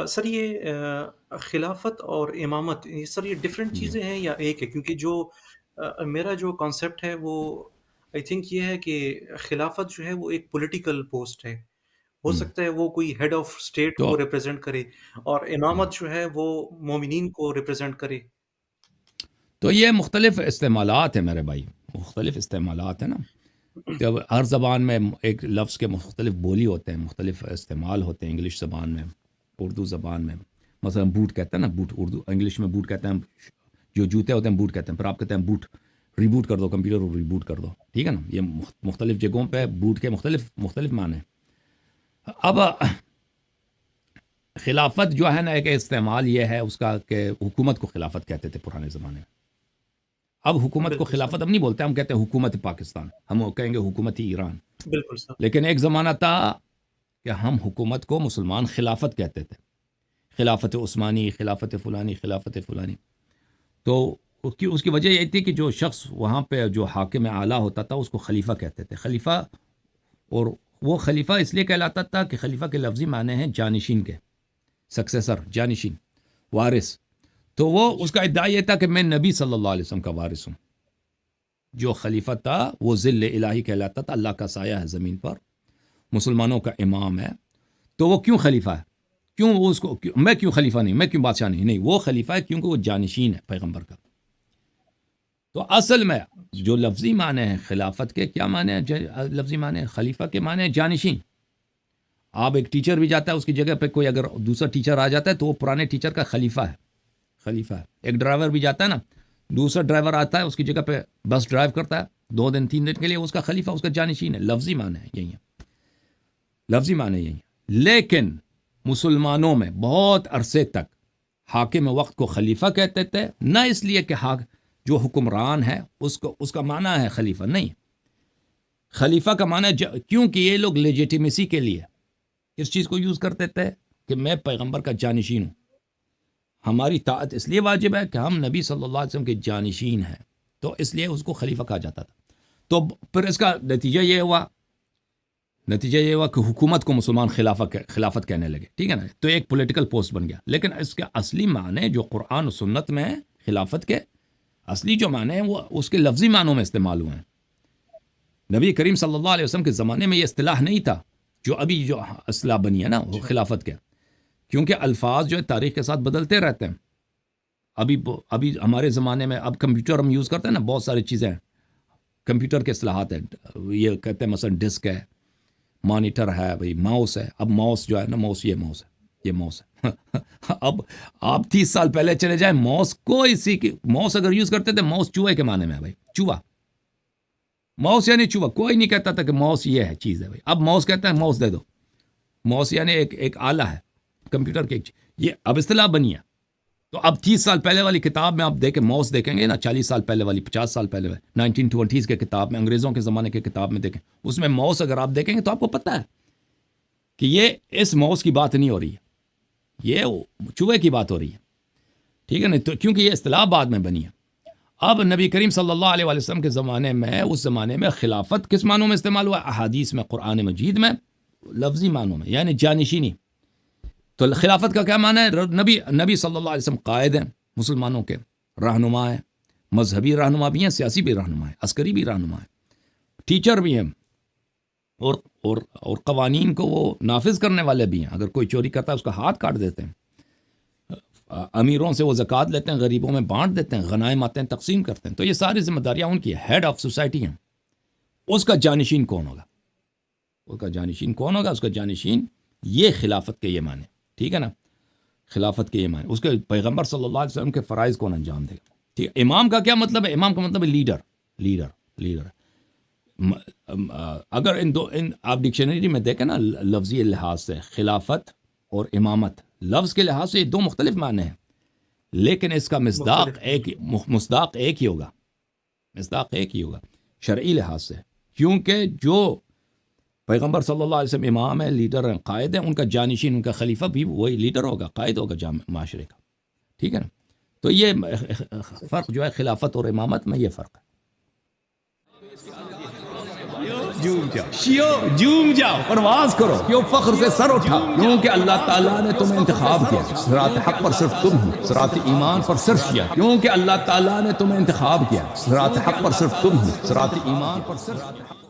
سر یہ خلافت اور امامت یہ سر یہ ڈفرینٹ جی چیزیں ہیں یا ایک ہے؟ کیونکہ جو میرا جو کانسیپٹ ہے وہ آئی تھنک یہ ہے کہ خلافت جو ہے وہ ایک پولیٹیکل پوسٹ ہے، ہو ہم، سکتا ہے وہ کوئی ہیڈ آف اسٹیٹ تو کو ریپرزینٹ کرے، اور ہم، امامت جو ہے وہ مومنین کو ریپرزینٹ کرے۔ تو یہ مختلف استعمالات ہیں میرے بھائی، مختلف استعمالات ہیں نا. جب ہر زبان میں ایک لفظ کے مختلف بولی ہوتے ہیں، مختلف استعمال ہوتے ہیں. انگلش زبان میں، اردو زبان میں مثلا بوٹ کہتے ہیں نا، بوٹ اردو انگلش میں بوٹ کہتے ہیں. جو جوتے ہوتے ہیں بوٹ کہتے ہیں، پھر آپ کہتے ہیں بوٹ ریبوٹ کر دو کمپیوٹر کو، ریبوٹ کر دو. ٹھیک ہے نا، یہ مختلف جگہوں پہ بوٹ کے مختلف مختلف معنی ہیں. اب خلافت جو ہے نا، ایک استعمال یہ ہے اس کا کہ حکومت کو خلافت کہتے تھے پرانے زمانے میں. اب حکومت کو بالکل سر، خلافت اب نہیں بولتے، ہم کہتے ہیں حکومت پاکستان، ہم کہیں گے حکومت ایران. بالکل سر، لیکن ایک زمانہ تھا کہ ہم حکومت کو مسلمان خلافت کہتے تھے، خلافت عثمانی، خلافت فلانی، خلافت فلانی. تو اس کی وجہ یہ تھی کہ جو شخص وہاں پہ جو حاکم اعلیٰ ہوتا تھا اس کو خلیفہ کہتے تھے. خلیفہ، اور وہ خلیفہ اس لیے کہلاتا تھا کہ خلیفہ کے لفظی معنی ہیں جانشین کے، سکسیسر، جانشین، وارث. تو وہ جی اس کا ادعا یہ تھا کہ میں نبی صلی اللہ علیہ وسلم کا وارث ہوں. جو خلیفہ تھا وہ ذل الہی کہلاتا تھا، اللہ کا سایہ ہے زمین پر، مسلمانوں کا امام ہے. تو وہ کیوں خلیفہ ہے؟ کیوں وہ اس کو میں کیوں خلیفہ نہیں، میں کیوں بادشاہ نہیں؟ نہیں، وہ خلیفہ ہے کیونکہ وہ جانشین ہے پیغمبر کا. تو اصل میں جو لفظی معنی ہے خلافت کے، کیا معنی ہے لفظی معنی ہے خلیفہ کے؟ معنی ہے جانشین. آپ ایک ٹیچر بھی جاتا ہے، اس کی جگہ پہ کوئی اگر دوسرا ٹیچر آ جاتا ہے تو وہ پرانے ٹیچر کا خلیفہ ہے، خلیفہ ہے. ایک ڈرائیور بھی جاتا ہے نا، دوسرا ڈرائیور آتا ہے اس کی جگہ پہ بس ڈرائیو کرتا ہے 2 دن 3 دن کے لیے، اس کا خلیفہ، اس کا جانشین ہے. لفظی معنی ہے یہی ہے، لفظی معنی یہی ہے. لیکن مسلمانوں میں بہت عرصے تک حاکم وقت کو خلیفہ کہتے تھے، نہ اس لیے کہ جو حکمران ہے اس کا معنی ہے خلیفہ، نہیں. خلیفہ کا معنی کیونکہ یہ لوگ لیجیٹیمیسی کے لیے اس چیز کو یوز کرتے تھے کہ میں پیغمبر کا جانشین ہوں، ہماری طاعت اس لیے واجب ہے کہ ہم نبی صلی اللہ علیہ وسلم کے جانشین ہیں، تو اس لیے اس کو خلیفہ کہا جاتا تھا. تو پھر اس کا نتیجہ یہ ہوا کہ حکومت کو مسلمان خلافت کہنے لگے. ٹھیک ہے نا، تو ایک پولیٹیکل پوسٹ بن گیا. لیکن اس کے اصلی معنی جو قرآن و سنت میں ہیں، خلافت کے اصلی جو معنی ہیں وہ اس کے لفظی معنوں میں استعمال ہوئے ہیں. نبی کریم صلی اللہ علیہ وسلم کے زمانے میں یہ اصطلاح نہیں تھا جو ابھی جو اصطلاح بنی ہے نا وہ جی خلافت کے. کیونکہ الفاظ جو ہے تاریخ کے ساتھ بدلتے رہتے ہیں. ابھی ہمارے زمانے میں اب کمپیوٹر ہم یوز کرتے ہیں نا، بہت ساری چیزیں ہیں کمپیوٹر کے اصطلاحات ہیں. یہ کہتے ہیں مثلا ڈسک ہے، مانیٹر ہے، بھئی ماؤس ہے. اب ماؤس جو ہے نا، ماؤس یہ ماؤس ہے. اب آپ 30 سال پہلے چلے جائیں، ماؤس کو اسی کی ماؤس اگر یوز کرتے تھے، ماؤس چوہے کے معنی میں ہے بھائی، چوہا. ماؤس یعنی چوہا، کوئی نہیں کہتا تھا کہ ماؤس یہ ہے چیز ہے بھائی. اب ماؤس کہتا ہے ماؤس دے دو. ماؤس یعنی ایک آلہ ہے کمپیوٹر کی، یہ اب اصطلاح بنی ہے. تو اب 30 سال پہلے والی کتاب میں آپ دیکھیں، ماؤس دیکھیں گے نا، 40 سال پہلے والی، 50 سال پہلے والی 1920s کے کتاب میں، انگریزوں کے زمانے کے کتاب میں دیکھیں، اس میں ماؤس اگر آپ دیکھیں گے تو آپ کو پتہ ہے کہ یہ اس ماؤس کی بات نہیں ہو رہی ہے، یہ چوہے کی بات ہو رہی ہے. ٹھیک ہے نا، تو کیونکہ یہ اصطلاح بعد میں بنی ہے. اب نبی کریم صلی اللہ علیہ وسلم کے زمانے میں، اس زمانے میں خلافت کس معنوں میں استعمال ہوا؟ احادیث میں، قرآن مجید میں لفظی معنوں میں، یعنی جانشینی. تو خلافت کا کیا معنی ہے؟ نبی صلی اللہ علیہ وسلم قائد ہیں مسلمانوں کے، رہنما ہیں، مذہبی رہنما بھی ہیں، سیاسی بھی رہنما ہیں، عسکری بھی رہنما ہیں، ٹیچر بھی ہیں، اور قوانین کو وہ نافذ کرنے والے بھی ہیں. اگر کوئی چوری کرتا ہے اس کا ہاتھ کاٹ دیتے ہیں. امیروں سے وہ زکوٰۃ لیتے ہیں، غریبوں میں بانٹ دیتے ہیں، غنائم آتے ہیں تقسیم کرتے ہیں. تو یہ ساری ذمہ داریاں ان کی. ہیڈ آف سوسائٹی ہیں. اس کا جانشین کون ہوگا؟ اس کا جانشین کون ہوگا؟ اس کا جانشین یہ خلافت کے یہ معنی. ٹھیک ہے نا، خلافت کے یہ معنی. اس کے پیغمبر صلی اللہ علیہ وسلم کے فرائض کون انجام دے گا؟ ٹھیک ہے. امام کا کیا مطلب ہے؟ امام کا مطلب ہے لیڈر. اگر ان آپ ڈکشنری میں دیکھیں نا، لفظی لحاظ سے خلافت اور امامت لفظ کے لحاظ سے یہ دو مختلف معنی ہیں، لیکن اس کا مصداق مختلف ایک ہی ہوگا. مصداق ایک ہی ہوگا شرعی لحاظ سے، کیونکہ جو پیغمبر صلی اللہ علیہ وسلم امام ہے، لیڈر ہیں، قائد ہیں، ان کا جانشین، ان کا خلیفہ بھی وہی لیڈر ہوگا، قائد ہوگا معاشرے کا. ٹھیک ہے نا. تو یہ فرق جو ہے خلافت اور امامت میں، یہ فرق ہے. جھوم جاؤ شیو جھوم جاؤ پرواز کرو کیوں فخر سے سر اٹھا کیونکہ اللہ تعالیٰ نے تمہیں انتخاب کیا صراط حق پر صرف تم ہو صراط ایمان پر صرف کیا کیونکہ اللہ تعالیٰ نے تمہیں انتخاب کیا صراط حق پر صرف تم ہو صراط ایمان پر صرف